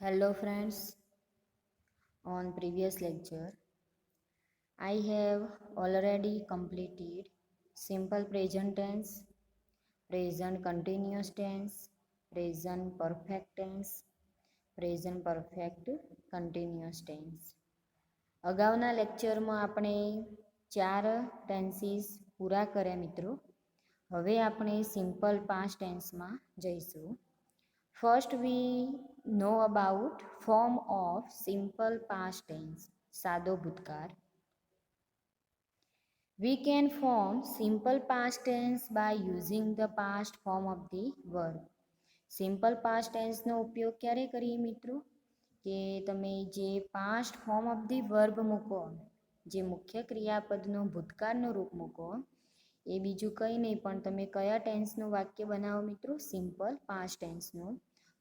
Hello friends, on previous lecture I have already completed simple present tense, present continuous tense, present perfect tense, present perfect continuous tense. અગાઉના લેક્ચરમાં આપણે 4 tenses પૂરા કર્યા મિત્રો. હવે આપણે સિમ્પલ પાસ્ટ ટેન્સમાં જઈશું. First, we know about form of simple past tense, સાદો ભૂતકાળ. We can form simple past tense by using the past form of the verb. Simple past tense નો ઉપયોગ ક્યારે કરીએ મિત્રો? કે તમે જે past form of the verb મૂકો, જે મુખ્ય ક્રિયાપદનો ભૂતકાળનું રૂપ મૂકો, એ બીજું કંઈ નહીં પણ તમે કયા ટેન્સનું વાક્ય બનાવો મિત્રો? સિમ્પલ પાસ્ટ ટેન્સનું.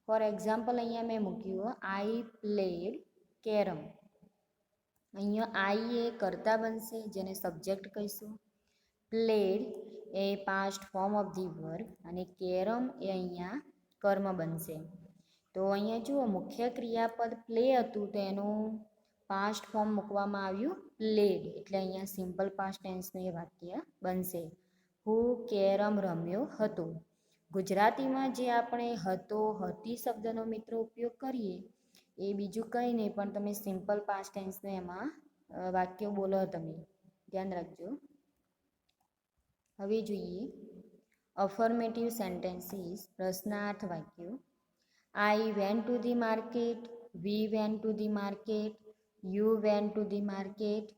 ફોર એક્ઝામ્પલ અહીંયા મેં મૂક્યું આઈ પ્લેડ કેરમ. અહીંયા આઈ એ કર્તા બનશે જેને સબ્જેક્ટ કહીશું. પ્લેડ એ past form of the verb અને કેરમ એ અહીંયા કર્મ બનશે. તો અહીંયા જુઓ મુખ્ય ક્રિયાપદ પ્લે હતું તો એનું પાસ્ટ ફોર્મ મૂકવામાં આવ્યું પ્લેડ, એટલે અહીંયા સિમ્પલ પાસ્ટ ટેન્સનું એ વાક્ય બનશે. હું કેરમ રમ્યો હતો. ગુજરાતીમાં જે આપણે હતો હતી શબ્દનો મિત્રો ઉપયોગ કરીએ એ બીજું કંઈ નહીં પણ તમે સિમ્પલ પાસ્ટ ટેન્સને એમાં વાક્યો બોલો તમે, ધ્યાન રાખજો. હવે જોઈએ અફર્મેટિવ સેન્ટેન્સીસ, પ્રશ્નાર્થ વાક્યો. I went to the market, we went to the market, you went to the market,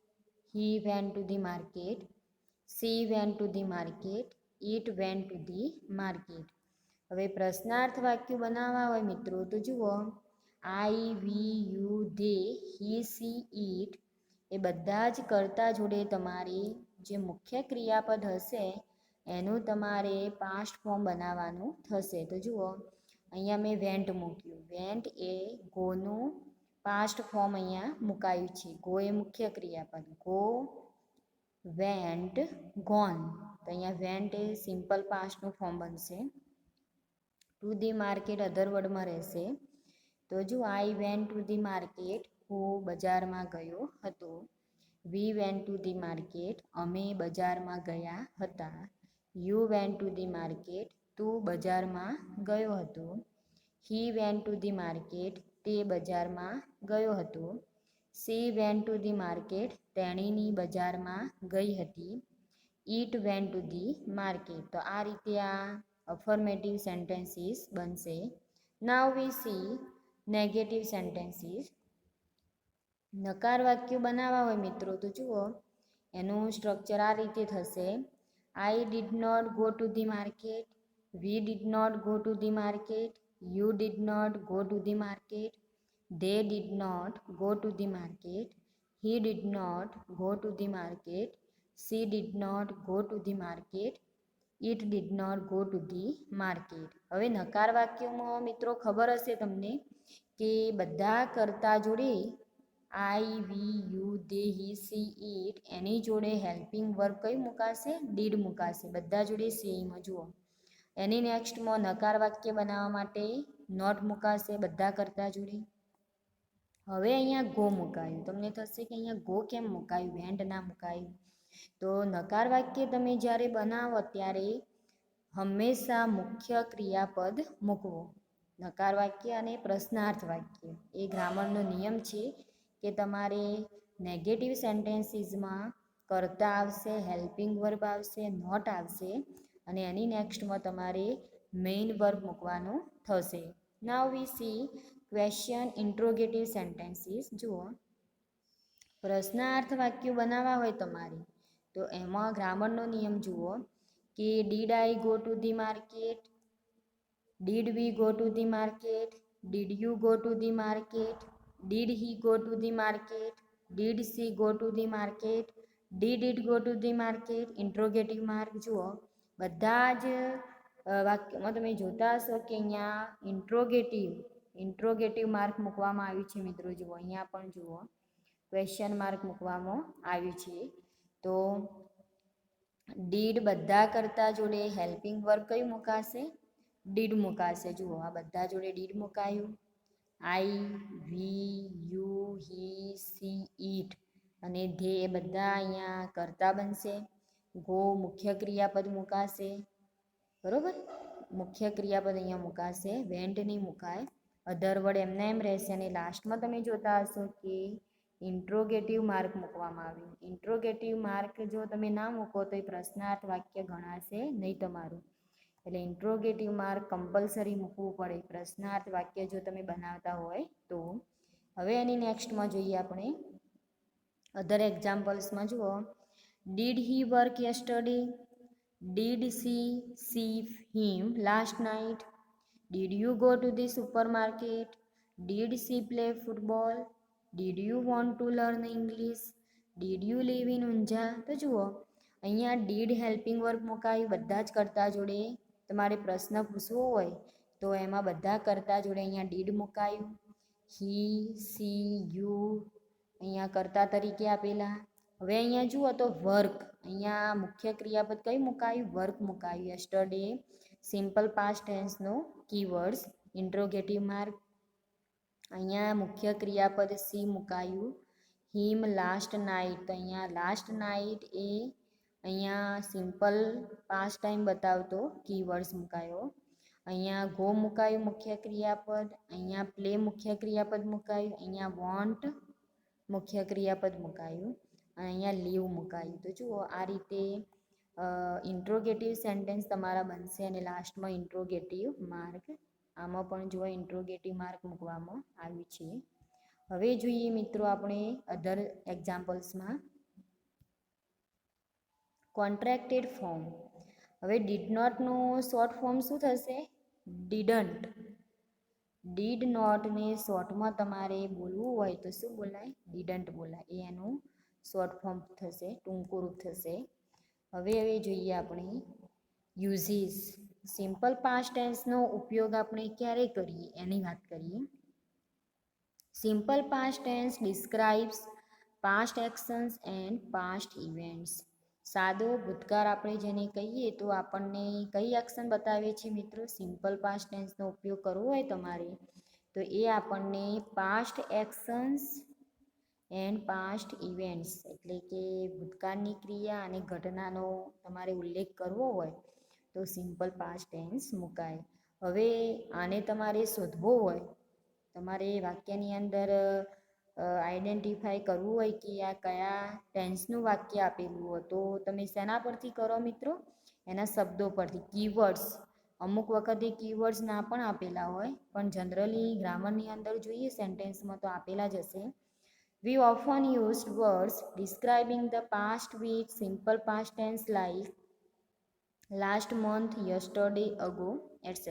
he went to the market, she went to the market, it went to the market. હવે પ્રશ્નાર્થ વાક્યો બનાવવા હોય મિત્રો તો જુઓ I, we, you, they, he, she, it એ બધા જ કર્તા જોડે તમારે જે મુખ્ય ક્રિયાપદ હશે એનું તમારે પાસ્ટ ફોર્મ બનાવવાનું થશે. તો જુઓ અહીંયા મેં વેન્ટ મૂક્યું. વેન્ટ એ ગોનું પાસ્ટ ફોર્મ અહીંયા મુકાયું છે. ગો એ મુખ્ય ક્રિયાપદ. Go, went, gone. તો અહીંયા વેન્ટ એ સિમ્પલ પાસ્ટનું ફોર્મ બનશે. ટુ ધી માર્કેટ અધર વર્ડમાં રહેશે. તો જો I went to the market, હું બજારમાં ગયો હતો. We went to the market, અમે બજારમાં ગયા હતા. You went to the market, તું બજારમાં ગયો હતો. He went to the market, તે બજારમાં ગયો હતો. She went to the market, તેણીની બજારમાં ગઈ હતી. It went to the market. તો આ રીતે આ અફર્મેટિવ સેન્ટેન્સીસ બનશે. નાવ વી સી નેગેટિવ સેન્ટેન્સીસ. નકાર વાક્યો બનાવવા હોય મિત્રો તો જુઓ એનું સ્ટ્રક્ચર આ રીતે થશે. I did not go to the market, we did not go to the market, you did not go to the market, they did not go to the market, he did not go to the market, she did not go to the market, it did not go to the market. હવે નકાર વાક્યોમાં મિત્રો ખબર હશે તમને કે બધા કરતા જોડે I, we, you, they, he, she, it એની જોડે હેલ્પિંગ વર્બ કયું મુકાશે? ડીડ મુકાશે. બધા જોડે સેમ. જુઓ એની નેક્સ્ટમાં નકાર વાક્ય બનાવવા માટે નોટ મુકાશે બધા કરતા જોડે. હવે અહીંયા ગો મુકાયું. તમને થશે કે અહીંયા ગો કેમ મુકાયું, વેન્ટ ના મુકાયું? તો નકાર વાક્ય તમે જ્યારે બનાવો ત્યારે હંમેશા મુખ્ય ક્રિયાપદ મૂકવો. નકાર વાક્ય અને પ્રશ્નાર્થ વાક્ય એ ગ્રામરનો નિયમ છે કે તમારે નેગેટિવ સેન્ટેન્સીસમાં કર્તા આવશે, હેલ્પિંગ વર્બ આવશે, નોટ આવશે અને એની નેક્સ્ટમાં તમારે મેઇન વર્બ મૂકવાનું થશે. નાવ we C question interrogative sentences. જુઓ પ્રશ્નાર્થ વાક્યો બનાવવા હોય તમારે તો એમાં ગ્રામરનો નિયમ જુઓ કે did I go to the market, did we go to the market, did you go to the market, did he go to the market, did she go to the market, did it go to the market. Interrogative mark જુઓ બધા જ વાક્યમાં તમે જોતા હશો કે અહીંયા interrogative mark મૂકવામાં આવ્યું છે મિત્રો. જુઓ અહીંયા પણ જુઓ ક્વેશ્ચન માર્ક મૂકવામાં આવ્યું છે. તો ડીડ બધા કરતા જોડે હેલ્પિંગ વર્બ કયું મુકાશે? ડીડ મુકાશે. જુઓ આ બધા જોડે ડીડ મુકાયું. આઈ, વી, યુ, હી, સી, ઈટ અને ધે એ બધા અહીંયા કર્તા બનશે. ગો મુખ્ય ક્રિયાપદ મુકાશે, બરોબર. મુખ્ય ક્રિયાપદ અહીંયા મુકાશે, વેન્ટ નહીં મુકાય. અધર વર્ડ એમના એમ રહેશે. અને લાસ્ટમાં તમે જોતા હશો કે ઇન્ટ્રોગેટિવ માર્ક મૂકવામાં આવ્યું. ઇન્ટ્રોગેટિવ માર્ક જો તમે ના મૂકો તો એ પ્રશ્નાર્થ વાક્ય ગણાશે નહીં તમારું. એટલે ઇન્ટ્રોગેટિવ માર્ક કમ્પલસરી મૂકવું પડે પ્રશ્નાર્થ વાક્ય જો તમે બનાવતા હોય તો. હવે એની નેક્સ્ટમાં જોઈએ આપણે અધર એક્ઝામ્પલ્સમાં જુઓ. Did he work yesterday? Did she C him last night? Did you go to the supermarket? Did she play football? Did you want to learn English? Did you live in Unjha? તો જુઓ અહીંયા ડીડ હેલ્પિંગ વર્ક મુકાયું બધા જ કરતા જોડે. તમારે પ્રશ્ન પૂછવો હોય તો એમાં બધા કરતા જોડે અહીંયા ડીડ મુકાયું. હી, સી, યુ અહીંયા કરતા તરીકે આપેલા. હવે અહીંયા જુઓ તો વર્ક, અહીંયા મુખ્ય ક્રિયાપદ કઈ મુકાયું? વર્ક મુકાયું. યસ્ટરડે સિમ્પલ પાસ્ટ ટેન્સનો કીવર્ડ્સ. ઇન્ટ્રોગેટિવ માર્ક અહીંયા મુખ્ય ક્રિયાપદ સી મુકાયું. હિમ લાસ્ટ નાઇટ, તો અહીંયા લાસ્ટ નાઇટ એ અહીંયા સિમ્પલ પાસ્ટ ટાઈમ બતાવતો કીવર્ડ્સ મુકાયો. અહીંયા ગો મુકાયું મુખ્ય ક્રિયાપદ. અહીંયા પ્લે મુખ્ય ક્રિયાપદ મુકાયું. અહીંયા વોન્ટ મુખ્ય ક્રિયાપદ મુકાયું અને અહીંયા લીવ મુકાયું. તો જુઓ આ રીતે ઇન્ટ્રોગેટિવ સેન્ટેન્સ તમારા બનશે અને લાસ્ટમાં ઇન્ટ્રોગેટિવ માર્ક. આમાં પણ જુઓ ઇન્ટ્રોગેટિવ માર્ક મૂકવામાં આવ્યું છે. હવે જોઈએ મિત્રો આપણે અધર એક્ઝામ્પલ્સમાં કોન્ટ્રાક્ટેડ ફોર્મ. હવે ડીડ નોટનું શોર્ટ ફોર્મ શું થશે? ડીડન્ટ. ડીડ નોટને શોર્ટમાં તમારે બોલવું હોય તો શું બોલાય? ડીડન્ટ બોલાય. એ એનું શોર્ટ ફોર્મ થશે, ટૂંકું રૂપ થશે. હવે જોઈએ આપણે યુઝીસ. સિમ્પલ પાસ્ટ ટેન્સનો ઉપયોગ આપણે ક્યારે કરીએ એની વાત કરીએ. Simple past tense describes past actions and past events. સાદો ભૂતકાળ આપણે જેને કહીએ તો આપણને કઈ એક્શન બતાવે છે મિત્રો? સિમ્પલ પાસ્ટ ટેન્સનો ઉપયોગ કરવો હોય તમારે તો એ આપણને past actions and past events એટલે કે ભૂતકાળની ક્રિયા અને ઘટનાનો તમારે ઉલ્લેખ કરવો હોય તો સિમ્પલ પાસ્ટ ટેન્સ મુકાય. હવે આને તમારે શોધવો હોય, તમારે વાક્યની અંદર આઈડેન્ટિફાય કરવું હોય કે આ કયા ટેન્સનું વાક્ય આપેલું હોય તો તમે શેના પરથી કરો મિત્રો? એના શબ્દો પરથી. કીવર્ડ્સ અમુક વખતે કીવર્ડ્સ ના પણ આપેલા હોય પણ જનરલી ગ્રામરની અંદર જોઈએ સેન્ટેન્સમાં તો આપેલા જ હશે. We often used words describing the past with simple past tense like last month, yesterday, ago, etc.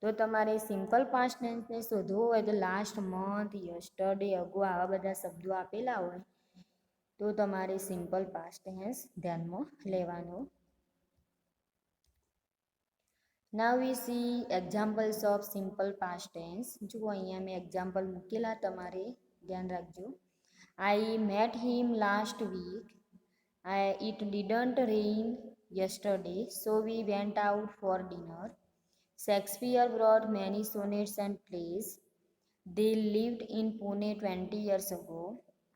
તો તમારે સિમ્પલ પાસ્ટ ટેન્સને શોધવો હોય તો લાસ્ટ મંથ, યસ્ટરડે, અગો આવા બધા શબ્દો આપેલા હોય તો તમારે સિમ્પલ પાસ્ટ ટેન્સ ધ્યાનમાં લેવાનો. Now we see examples of simple past tense. જુઓ અહીંયા મેં એક્ઝામ્પલ મૂકેલા, તમારે ધ્યાન રાખજો. I met him last week. It didn't rain yesterday, so we went out for dinner. Shakespeare wrote many sonnets and plays. They lived in Pune 20 years ago.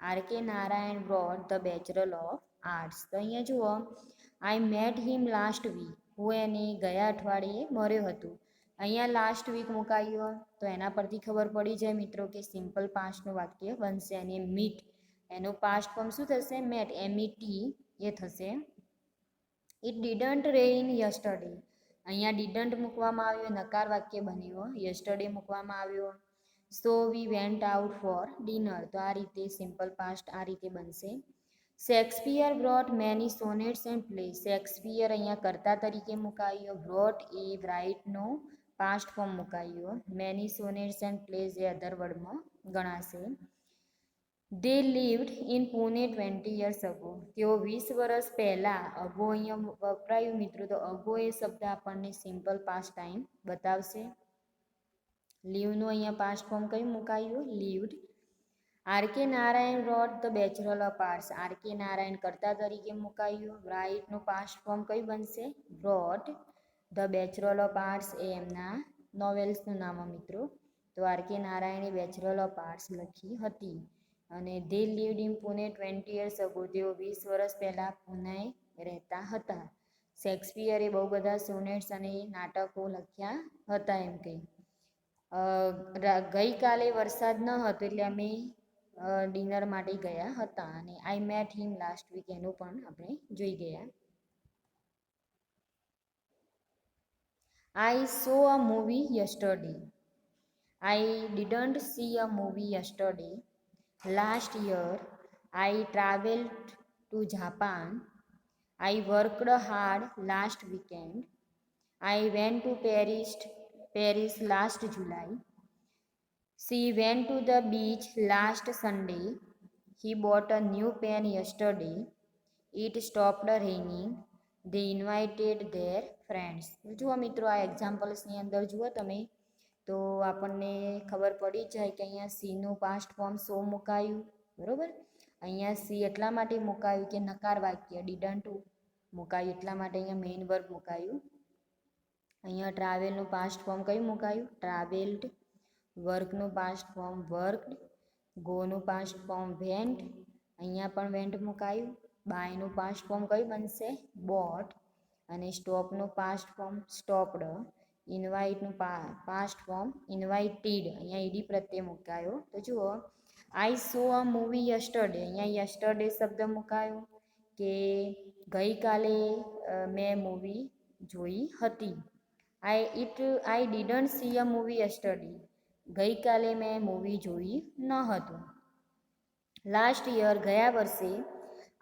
R.K. Narayan wrote The Bachelor of Arts. તો અહીંયા જુઓ I met him last week. હું એને ગયા અઠવાડિયે મળ્યો હતો. અહીંયા લાસ્ટ વીક મુકાયો તો એના પરથી ખબર પડી જાય મિત્રો કે સિમ્પલ પાસ્ટનું વાક્ય બનશે. અને મીટ એનું પાસ્ટ ફોર્મ શું થશે? મેટ, MET એ થશે. It didn't rain yesterday. અહીંયા ડિડન્ટ મૂકવામાં આવ્યો, નકાર વાક્ય બન્યો. યસ્ટરડે મૂકવામાં આવ્યો. So we went out for dinner. તો આ રીતે સિમ્પલ પાસ્ટ આ રીતે બનશે. Shakespeare brought many sonnets and play. Shakespeare અહીંયા કર્તા તરીકે મુકાયો. બ્રોટ એ રાઇટનો પાસ્ટ ફોર્મ મુકાયો. મેની સોનેટ્સ એન્ડ પ્લેઝ એ અધર વર્ડમાં ગણાશે. They lived in Pune 20 years ago. તેઓ 20 વર્ષ પહેલાં, અગો અહીંયા વપરાયું મિત્રો, તો અગો એ શબ્દ આપણને સિમ્પલ પાસ્ટ ટાઈમ બતાવશે. લીવનું અહીંયા પાસ્ટ ફોર્મ કયું મુકાયું? Lived. R.K. Narayan wrote the bachelor of arts. R.K. Narayan કર્તા તરીકે મુકાયું. રાઇટનું પાસ્ટ ફોર્મ કયું બનશે? Wrote. The bachelor of arts એ એમના નોવેલ્સનું નામ મિત્રો. તો આર.કે. નારાયણે બેચલર ઓફ આર્ટ્સ લખી હતી. અને they lived in Pune 20 years ago. તેઓ 20 વર્ષ પહેલાં પુણે રહેતા હતા. શેક્સપિયરે બહુ બધા સોનેટ્સ અને નાટકો લખ્યા હતા એમ કંઈ. ગઈકાલે વરસાદ ન હતો એટલે અમે ડિનર માટે ગયા હતા. અને I met him last week એનું પણ આપણે જોઈ ગયા. I saw a movie yesterday. I didn't see a movie yesterday. Last year, I traveled to Japan. I worked hard last weekend. I went to Paris last July. She went to the beach last Sunday. He bought a new pen yesterday. It stopped raining. They invited their friends. જુઓ મિત્રો, આ એક્ઝામ્પલ્સની અંદર જુઓ તમે તો આપણને ખબર પડી જાય કે અહીંયા સીનું પાસ્ટ ફોર્મ સો મુકાયું, બરાબર. અહીંયા સી એટલા માટે મુકાયું કે નકાર વાક્ય ડીડન્ટ મુકાયું, એટલા માટે અહીંયા મેઇન વર્બ મુકાયું. અહીંયા ટ્રાવેલનું પાસ્ટ ફોર્મ કયું મુકાયું? ટ્રાવેલ્ડ. વર્કનું પાસ્ટ ફોર્મ વર્કડ. ગોનું પાસ્ટ ફોર્મ વેન્ટ. અહીંયા પણ વેન્ટ મુકાયું. બાયનું પાસ્ટ ફોર્મ કયું બનશે? બોટ. અને સ્ટોપનું પાસ્ટ ફોર્મ સ્ટોપ્ડ. ઇન્વાઇટનું પાસ્ટ ફોર્મ ઇન્વાઇટેડ. અહીંયા ઈડી પ્રત્યે મુકાયો. તો જુઓ, I saw a movie yesterday. અહીંયા યસ્ટરડે શબ્દ મુકાયો કે ગઈકાલે મેં મૂવી જોઈ હતી. I didn't see a movie yesterday. ગઈકાલે મેં મૂવી જોઈ ન હતું. લાસ્ટ યર ગયા વર્ષે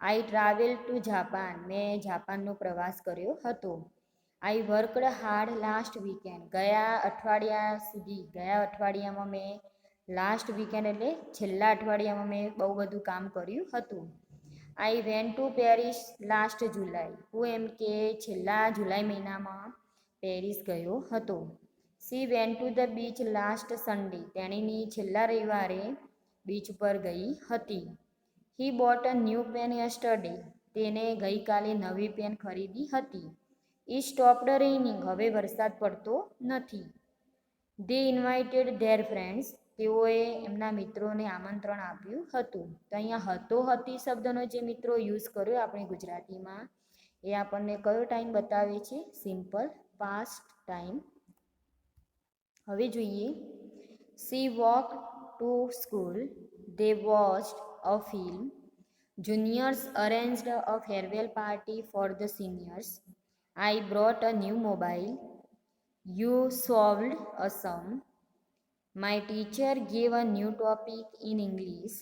આઈ ટ્રાવેલ ટુ જાપાન. મેં જાપાનનો પ્રવાસ કર્યો હતો. આઈ વર્કડ હાર્ડ લાસ્ટ વીકેન્ડ. ગયા અઠવાડિયામાં મેં લાસ્ટ વીકેન્ડ એટલે છેલ્લા અઠવાડિયામાં મેં બહુ બધું કામ કર્યું હતું. I went to Paris last July. હું એમ કે છેલ્લા જુલાઈ મહિનામાં પેરિસ ગયો હતો. She went to the beach last Sunday. તેણીની છેલ્લા રવિવારે બીચ પર ગઈ હતી. He bought a new pen yesterday. તેને ગઈકાલે નવી પેન ખરીદી હતી. It stopped raining. હવે વરસાદ પડતો નથી. They invited their friends. તેઓએ એમના મિત્રોને આમંત્રણ આપ્યું હતું. તો અહીંયા હતો હતી શબ્દનો જે મિત્રો યુઝ કર્યો આપણે ગુજરાતીમાં એ આપણને કયો ટાઈમ બતાવે છે? Simple past time. હવે જોઈએ, she walk to school. They watched a film. Juniors arranged a farewell party for the seniors. I brought a new mobile. You solved a sum. My teacher gave a new topic in English.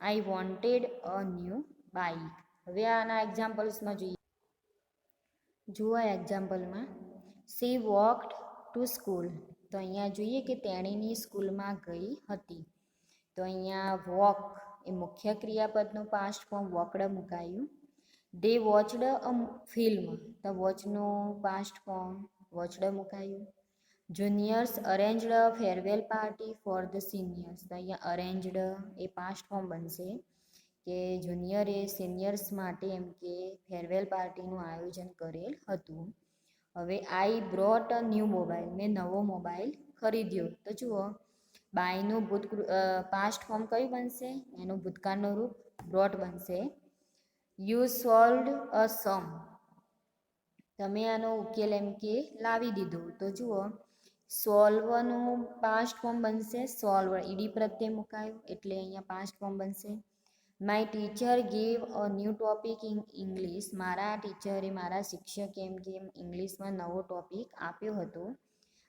I wanted a new bike. હવે આના એક્ઝામ્પલ્સમાં જોઈએ. જુઓ એક્ઝામ્પલમાં, C walked to school. તો અહીંયા જોઈએ કે તેણીની સ્કૂલમાં ગઈ હતી. તો અહીંયા વોક એ મુખ્ય ક્રિયાપદનું પાસ્ટ ફોર્મ વોકડ મુકાયું. દે વોચડ અ ફિલ્મ. તો વોચનું પાસ્ટ ફોર્મ વોચડ મુકાયું. Juniors arranged a farewell party for the seniors. તો અહીંયા અરેન્જડ એ પાસ્ટ ફોર્મ બનશે કે જુનિયરે સિનિયર્સ માટે એમ કે ફેરવેલ પાર્ટીનું આયોજન કરેલ હતું. હવે આઈ બ્રોટ અ ન્યૂ મોબાઈલ. મેં નવો મોબાઈલ ખરીદ્યો. તો જુઓ, બાયનું પાસ્ટ ફોર્મ કયું બનશે? એનું ભૂતકાળનું રૂપ બ્રોટ બનશે. યુ સોલ્વડ અ સમ. તમે આનો ઉકેલ એમ કે લાવી દીધો. તો જુઓ, સોલ્વનું પાસ્ટ ફોર્મ બનશે સોલ્વ. ઈડી પ્રત્યે મુકાયું એટલે અહીંયા પાસ્ટ ફોર્મ બનશે. My teacher gave a new topic in English. મારા ટીચરે, મારા શિક્ષકે એમ કે ઇંગ્લિશમાં નવો ટોપિક આપ્યો હતો.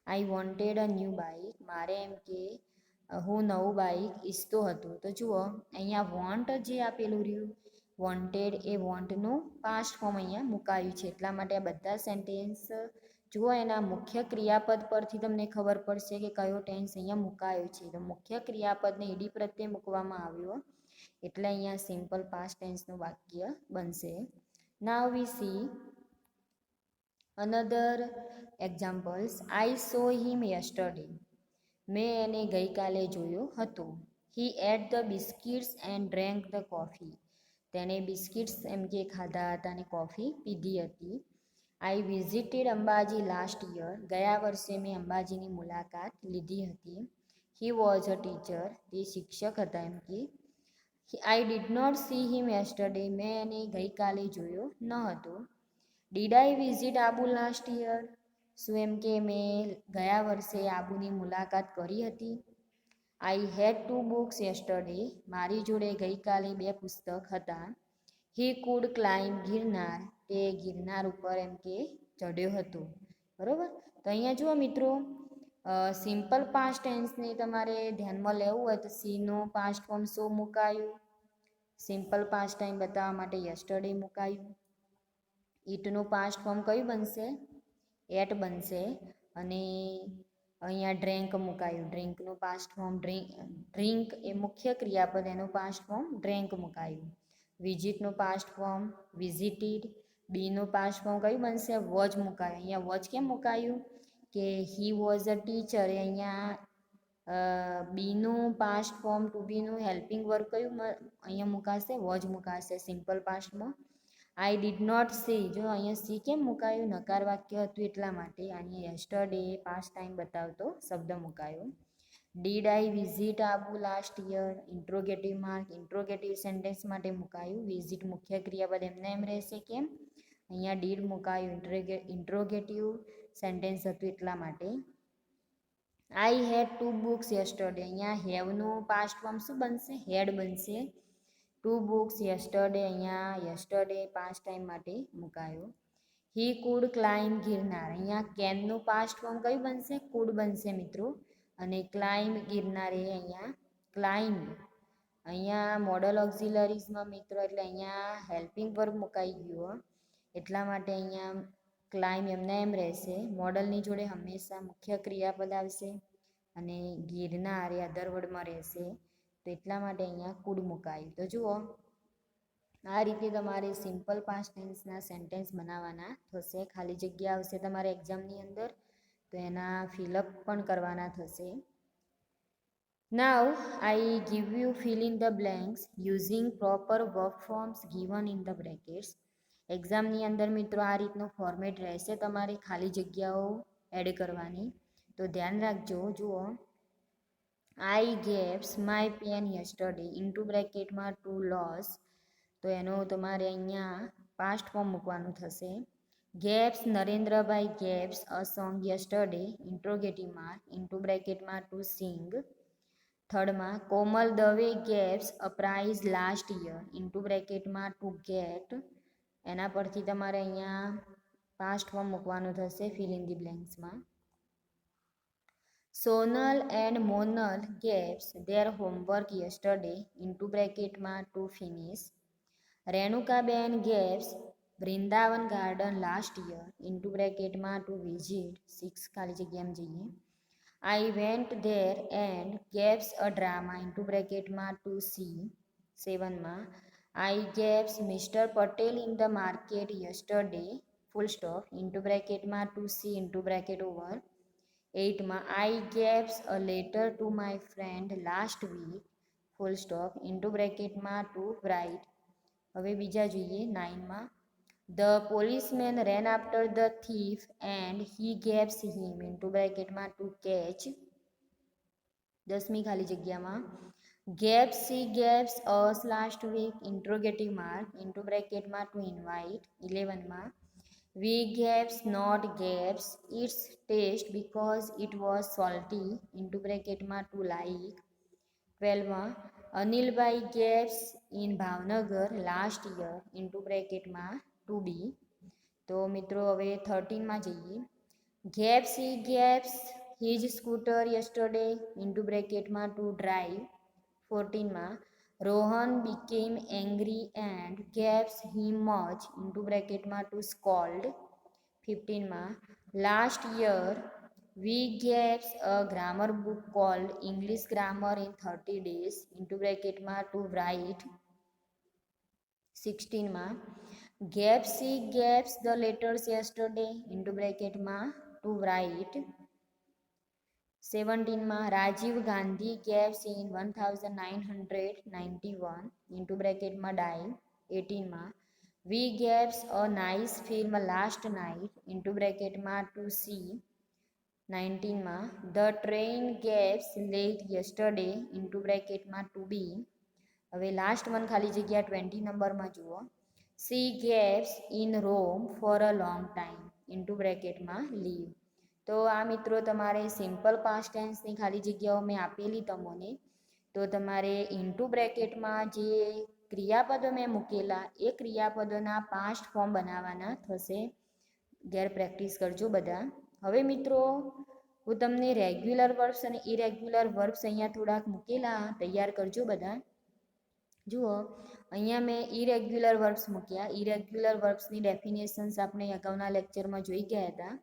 I wanted a new bike. મારે એમ કે હું નવું બાઇક ઈચ્છતો હતો. તો જુઓ, અહીંયા વોન્ટ જે આપેલું રહ્યું વોન્ટેડ એ વોન્ટનું પાસ્ટ ફોર્મ અહીંયા મુકાયું છે. એટલા માટે આ બધા સેન્ટેન્સ જુઓ એના મુખ્ય ક્રિયાપદ પરથી તમને ખબર પડશે કે કયો ટેન્સ અહીંયા મુકાયો છે. તો મુખ્ય ક્રિયાપદને ઈડી પ્રત્યે મૂકવામાં આવ્યો એટલે અહીંયા સિમ્પલ પાસ્ટ ટેન્સનું વાક્ય બનશે. Now we see another examples. I saw him yesterday. મેં એને ગઈકાલે જોયો હતો. He ate the biscuits and drank the coffee. તેણે બિસ્કિટ્સ એમ કે ખાધા હતા અને કોફી પીધી હતી. I visited Ambaji last year. ગયા વર્ષે મેં અંબાજીની મુલાકાત લીધી હતી. હી વોઝ અ ટીચર, તે શિક્ષક હતા એમ કે. I did not see him yesterday, મેં એને ગઈકાલે જોયો ન હતો. Did I visit Abu last year, શું એમ કે મેં ગયા વર્ષે આબુની મુલાકાત કરી હતી. આઈ હેડ 2 બુક્સ યસ્ટરડે, મારી જોડે ગઈકાલે 2 પુસ્તક હતા. હી કુડ ક્લાઇમ્બ ગિરનાર, તે ગિરનાર ઉપર એમ કે ચડ્યો હતો. બરોબર. તો અહીંયા જુઓ મિત્રો, સિમ્પલ પાસ્ટ ટેન્સને તમારે ધ્યાનમાં લેવું હોય તો સીનું પાસ્ટ ફોર્મ શું મુકાયું, સિમ્પલ પાસ્ટ ટાઈમ બતાવવા માટે યસ્ટરડે મુકાયું. ઈટનું પાસ્ટ ફોર્મ કયું બનશે, એટ બનશે. અને અહીંયા ડ્રિંક મુકાયું, ડ્રિંકનું પાસ્ટ ફોર્મ ડ્રિંક એ મુખ્ય ક્રિયાપદ, એનું પાસ્ટ ફોર્મ ડ્રિંક મુકાયું. વિઝિટનું પાસ્ટ ફોર્મ વિઝિટેડ, બીનું પાસ્ટ ફોર્મ કયું બનશે, વોઝ મુકાયું. અહીંયા વોઝ કેમ મુકાયું કે હી વોઝ અ ટીચર, અહીંયા બીનું પાસ્ટ ફોર્મ ટુ બીનું હેલ્પિંગ વર્ક કયું અહીંયા મુકાશે, વોઝ મુકાશે સિમ્પલ પાસ્ટમાં. આઈ ડીડ નોટ સી, જો અહીંયા સી કેમ મુકાયું, નકાર વાક્ય હતું એટલા માટે. અહીંયા યસ્ટરડે પાસ્ટ ટાઈમ બતાવતો શબ્દ મુકાયો. Did I visit Abu last year, interrogative mark interrogative sentence માટે મુકાયું. વિઝિટ મુખ્ય ક્રિયાપદ એમને એમ રહેશે, કેમ અહીંયા ડીડ મુકાયું, ઇન્ટ્રોગેટિવ સેન્ટેન્સ હતું એટલા માટે. આઈ હેડ 2 બુક્સ યસ્ટરડે, અહીંયા હેવનું પાસ્ટ ફોર્મ શું બનશે, હેડ બનશે. 2 બુક્સ યસ્ટરડે, અહીંયા યસ્ટરડે પાસ્ટ ટાઈમ માટે મુકાયો. હી કુડ ક્લાઇમ્બ ગિરનાર, અહીંયા કેનનું પાસ્ટ ફોર્મ કયું બનશે, કુડ બનશે મિત્રો. અને ક્લાઇમ્બ ગિરનાર એ અહીંયા ક્લાઇમ્બ, અહીંયા મોડલ ઓક્ઝિલરીઝમાં મિત્રો એટલે અહીંયા હેલ્પિંગ વર્બ મુકાઈ ગયું એટલા માટે અહીંયા ક્લાઇમ્બ એમને એમ રહેશે. મોડલની જોડે હંમેશા મુખ્ય ક્રિયાપદ આવશે અને ગિરનાર એ અધર વર્ડમાં રહેશે, તો એટલા માટે અહીંયા કુડ મુકાયું. તો જુઓ, આ રીતે તમારે સિમ્પલ પાસ્ટ ટેન્સના સેન્ટેન્સ બનાવવાના થશે. ખાલી જગ્યા આવશે તમારે એક્ઝામની અંદર, તો એના ફિલઅપ પણ કરવાના થશે. Now I give you fill in the blanks using proper verb forms given in the brackets. એક્ઝામની અંદર મિત્રો આ રીતનું ફોર્મેટ રહેશે, તમારે ખાલી જગ્યાઓ એડ કરવાની. તો ધ્યાન રાખજો. જુઓ, I gaps my pen yesterday, into બ્રેકેટમાં ટુ લોસ, તો એનું તમારે અહીંયા પાસ્ટ ફોર્મ મૂકવાનું થશે. Gaps Narendrabhai gaps a song yesterday, interrogative mark into બ્રેકેટમાં ટુ સિંગ. થર્ડમાં Komal Dave gaps a prize last year, into બ્રેકેટમાં ટુ ગેટ, એના પરથી તમારે અહીંયા પાસ્ટ ફોર્મ મૂકવાનું થશે ફિલ ઇન ધી બ્લેન્ક્સમાં. Sonal and Monal gaps their homework yesterday, into બ્રેકેટમાં to finish. Renukaben ગેવ્સ Vrindavan garden last year, into બ્રેકેટમાં ટુ વિઝિટ. 6 ખાલી જગ્યામાં જઈએ. I went there and gaps a drama, into બ્રેકેટમાં ટુ સી. 7માં I gaps mister Patel in the market yesterday, full stop, into બ્રેકેટમાં to see into bracket over. 8માં I gaps a letter to my friend last week, full stop, into બ્રેકેટમાં to write. હવે બીજા જોઈએ. 9માં the policeman ran after the thief and he ગેવ્સ him, into બ્રેકેટમાં to catch. 10મી ખાલી જગ્યામાં gaps she gaps us last week, interrogative mark into બ્રેકેટમાં ટુ ઇન્વાઇટ. 11માં we gaps not gaps its taste because it was salty, into બ્રેકેટમાં to like. 12માં Anilbhai gaps in Bhavnagar last year, into બ્રેકેટમાં to be. તો મિત્રો હવે 13માં જઈએ. Gaps he gaps his scooter yesterday, into બ્રેકેટમાં ટુ ડ્રાઈવ. 14માં Rohan became angry and gaps him much, into બ્રેકેટમાં ટુ સ્કોલ્ડ. 15માં last year we gaps a grammar book called English grammar in 30 days, into બ્રેકેટમાં to write. 16માં gaps she gaps the letters yesterday, into બ્રેકેટમાં to write. 17માં Rajiv Gandhi gaps in 1991, into બ્રેકેટમાં die. 18માં we gaps a nice film last night, into બ્રેકેટમાં to see. 19માં the train gaps late yesterday into બ્રેકેટમાં to be. હવે last one ખાલી જગ્યા 20 નંબરમાં જુઓ. She gaps in Rome for a long time into બ્રેકેટમાં લીવ. તો આ મિત્રો તમારે સિમ્પલ પાસ્ટ ટેન્સની ખાલી જગ્યાઓ મેં આપેલી તમને, તો તમારે ઇન્ટુ બ્રેકેટમાં જે ક્રિયાપદો મેં મૂકેલા એ ક્રિયાપદોના પાસ્ટ ફોર્મ બનાવવાના થશે. ઘેર પ્રેક્ટિસ કરજો બધા. હવે મિત્રો હું તમને રેગ્યુલર વર્બ્સ અને ઇરેગ્યુલર વર્બ્સ અહીંયા થોડાક મૂકેલા, તૈયાર કરજો બધા. જુઓ અહીંયા મેં ઇરેગ્યુલર વર્બ્સ મૂક્યા. ઇરેગ્યુલર વર્બ્સની ડેફિનેશન્સ આપણે અગાઉના લેક્ચરમાં જોઈ ગયા હતા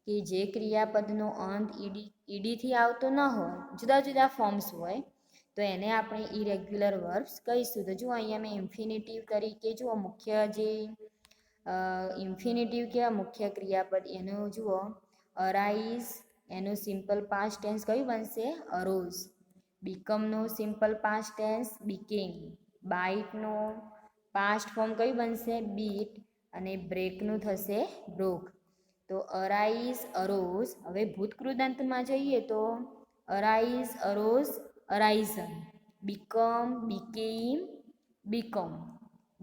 કે જે ક્રિયાપદનો અંત ઈડીથી આવતો ન હોય, જુદા જુદા ફોર્મ્સ હોય, તો એને આપણે ઇરેગ્યુલર વર્બ્સ કહીશું. તો જુઓ અહીંયા મેં ઇન્ફિનિટિવ તરીકે જુઓ મુખ્ય જે ઇન્ફિનિટિવ કેવા મુખ્ય ક્રિયાપદ એનું જુઓ અરાઇઝ, એનું સિમ્પલ પાસ્ટ ટેન્સ કયું બનશે? અરોઝ. બીકમનું સિમ્પલ પાસ્ટ ટેન્સ બીકેમ. બાઇટનો પાસ્ટ ફોર્મ કયું બનશે? બીટ. અને બ્રેકનું થશે બ્રોક. તો અરાઇઝ, અરોઝ. હવે ભૂતકૃદંતમાં જઈએ તો arise, arose, arisen. Become, became, become.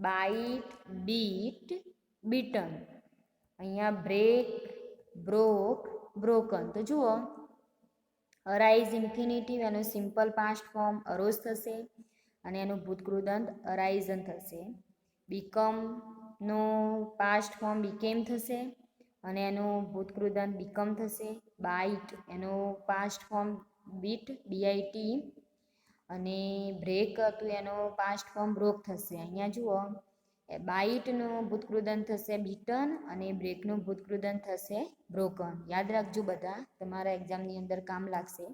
Bite, bit, bitten. અહીંયા બ્રેક, બ્રોક, બ્રોકન. તો જુઓ અરાઇઝ ઇન્ફિનિટિવ, એનું સિમ્પલ પાસ્ટ ફોર્મ અરોઝ થશે અને એનું ભૂતકૃદંત અરાઇઝન થશે. બીકમનો પાસ્ટ ફોર્મ બીકેમ થશે અને એનું ભૂતકૃદંત બીકમ થશે. બાઇટ એનો પાસ્ટ ફોર્મ બીટ, બીઆઈટી. અને બ્રેક હતું એનો પાસ્ટ ફોર્મ બ્રોક થશે. અહીંયા જુઓ બાઇટનું ભૂતકૃદંત થશે બીટન અને બ્રેકનું ભૂતકૃદંત થશે બ્રોકન. યાદ રાખજો બધા, તમારા એક્ઝામની અંદર કામ લાગશે.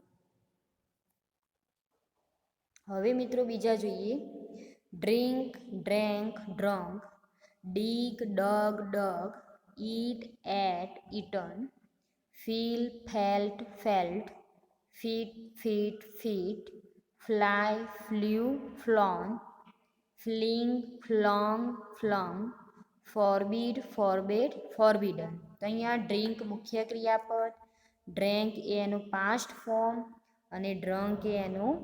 હવે મિત્રો બીજા જોઈએ. Drink, drank, drunk. Dig, dug, dug. Eat, ate, eaten. Feel, felt, felt. Fit, fit, fit. Fly, flew, flown. Fling, flung, flung. Forbid, forbade, forbidden. તો અહીંયા ડ્રિંક મુખ્ય ક્રિયાપદ, ડ્રેન્ક એ એનું પાસ્ટ ફોર્મ અને ડ્રંક એ એનું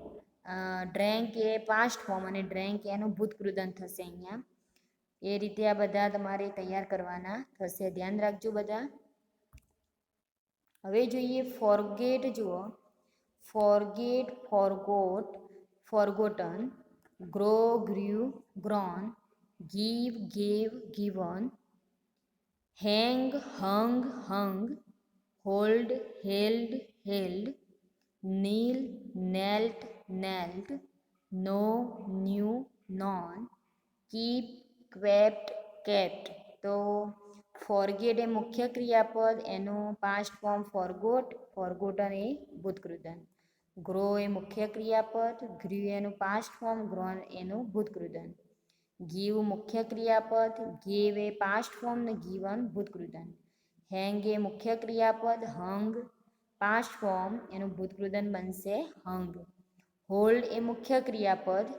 ડ્રેન્ક એ પાસ્ટ ફોર્મ અને ડ્રેન્ક એનું ભૂતકૃદંત થશે. અહીંયા એ રીતે આ બધા તમારે તૈયાર કરવાના થશે. ધ્યાન રાખજો બધા. હવે જોઈએ ફોરગેટ. જુઓ forget, forgot, forgotten. Grow, grew, grown. Give, gave, given. Hang, hung, hung. Hold, held, held. Kneel, knelt, knelt. Know, knew, known. Keep, kept, kept. તો ફોરગેટ એ મુખ્ય ક્રિયાપદ, એનું પાસ્ટ ફોર્મ ફોરગોટ, ફોરગોટન એ ભૂતકૃદંત. ગ્રો એ મુખ્ય ક્રિયાપદ, ગ્ર્યુ એનું પાસ્ટ ફોર્મ, ગ્રોન એનું ભૂતકૃદંત. ગીવ મુખ્ય ક્રિયાપદ, ગેવ એ પાસ્ટ ફોર્મ ને ગિવન ભૂતકૃદંત. હેંગ એ મુખ્ય ક્રિયાપદ, હંગ પાસ્ટ ફોર્મ, એનું ભૂતકૃદંત બનશે હંગ. હોલ્ડ એ મુખ્ય ક્રિયાપદ,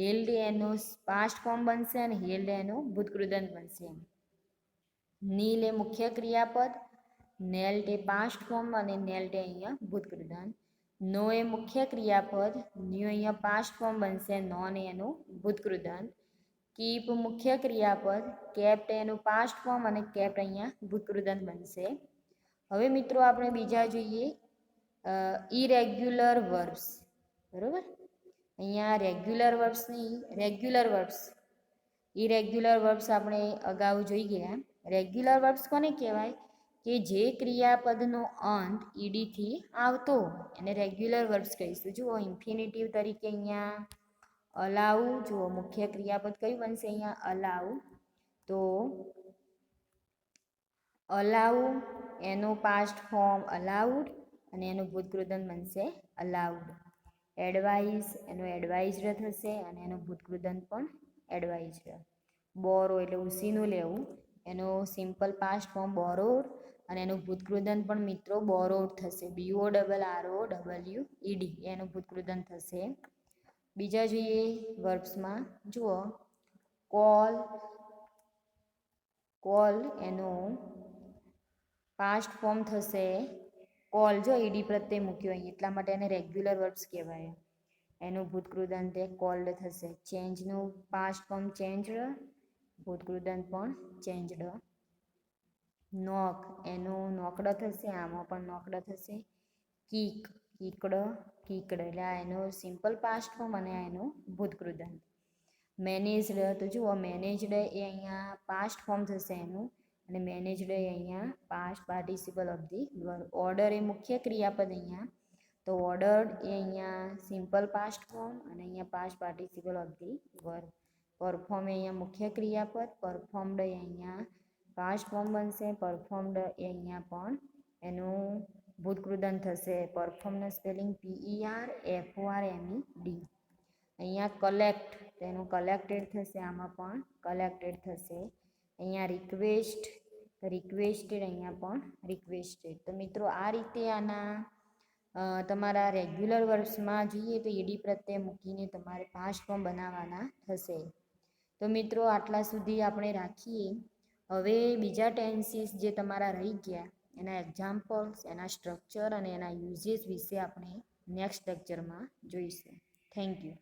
હેલ્ડ એનું પાસ્ટ ફોર્મ બનશે અને હેલ્ડ એનું ભૂતકૃદંત બનશે. નીલ એ મુખ્ય ક્રિયાપદ, નેલ્ટ એ પાસ્ટ ફોર્મ અને નેલ્ટ એ અહીંયા ભૂતકૃદંત. નો એ મુખ્ય ક્રિયાપદ, ન્યુ અહીંયા પાસ્ટ ફોર્મ બનશે, નોન એનું ભૂતકૃદંત. કીપ મુખ્ય ક્રિયાપદ, કેપ્ટ એનું પાસ્ટ ફોર્મ અને કેપ્ટ અહીંયા ભૂતકૃદંત બનશે. હવે મિત્રો આપણે બીજા જોઈએ ઇરેગ્યુલર વર્બ્સ. બરોબર, અહીંયા રેગ્યુલર વર્બ્સની રેગ્યુલર વર્બ્સ, ઇરેગ્યુલર વર્બ્સ આપણે અગાઉ જોઈ ગયા. રેગ્યુલર વર્બ્સ કોને કહેવાય? કે જે ક્રિયાપદનો અંત ઈડીથી આવતો એને રેગ્યુલર વર્બ્સ કહીશું. જુઓ ઇન્ફિનિટિવ તરીકે અહીંયા અલાઉ. જુઓ મુખ્ય ક્રિયાપદ કયું બનશે અહીંયા? અલાઉ. તો અલાઉ એનું પાસ્ટ ફોર્મ અલાઉડ અને એનું ભૂતકૃદંત બનશે અલાઉડ. એડવાઇઝ એનું એડવાઇઝડ થશે અને એનું ભૂતકૃદંત પણ એડવાઇઝડ. બોરો એટલે ઉસીનું લેવું, એનો સિમ્પલ પાસ્ટ ફોર્મ બોરોડ અને એનું ભૂતકૃદંત પણ મિત્રો બોરોડ થશે. BORROWED એનું ભૂતકૃદંત થશે. બીજા જોઈએ વર્બ્સમાં. જુઓ કોલ, કોલ એનું પાસ્ટ ફોર્મ થશે કોલ જો ઈડી પ્રત્યે મૂક્યો અહીં એટલા માટે એને રેગ્યુલર વર્બ્સ કહેવાય. એનું ભૂતકૃદંત એ કોલ્ડ થશે. ચેન્જનું પાસ્ટ ફોર્મ ચેન્જડ, ભૂતકૃદંત પણ ચેન્જડ. નોક એનું નોકડ થશે, આમાં પણ નોકડ થશે. કીક કીકડ કીકડ એટલે આ એનું સિમ્પલ પાસ્ટ ફોર્મ અને આ એનું ભૂતકૃદંત. મેનેજડ તો જુઓ મેનેજડ એ અહીંયા પાસ્ટ ફોર્મ થશે એનું અને મેનેજડ એ અહીંયા past participle of the verb. Order એ મુખ્ય ક્રિયાપદ અહીંયા, તો ઓર્ડર્ડ એ અહીંયા સિમ્પલ પાસ્ટ ફોર્મ અને અહીંયા past participle of the verb. Perform એ અહીંયા મુખ્ય ક્રિયાપદ, પરફોર્મડ એ અહીંયા પાસ્ટ ફોર્મ બનશે, પરફોર્મડ એ અહીંયા પણ એનું ભૂતકૃદંત થશે. પરફોર્મનું સ્પેલિંગ PERFORMED. અહીંયા કલેક્ટ તેનું કલેક્ટેડ થશે, આમાં પણ કલેક્ટેડ થશે. અહીંયા રિક્વેસ્ટ રિક્વેસ્ટેડ, અહીંયા પણ રિક્વેસ્ટેડ. તો મિત્રો આ રીતે આના તમારા રેગ્યુલર વર્બ્સમાં જોઈએ તો ઈડી પ્રત્યે મૂકીને તમારે પાસ્ટ ફોર્મ બનાવવાના થશે. તો મિત્રો આટલા સુધી આપણે રાખીએ. હવે બીજા ટેન્સીસ જે તમારા રહી ગયા એના એક્ઝામ્પલ્સ, એના સ્ટ્રક્ચર અને એના યુઝેસ વિશે આપણે નેક્સ્ટ લેક્ચરમાં જોઈશું. Thank you.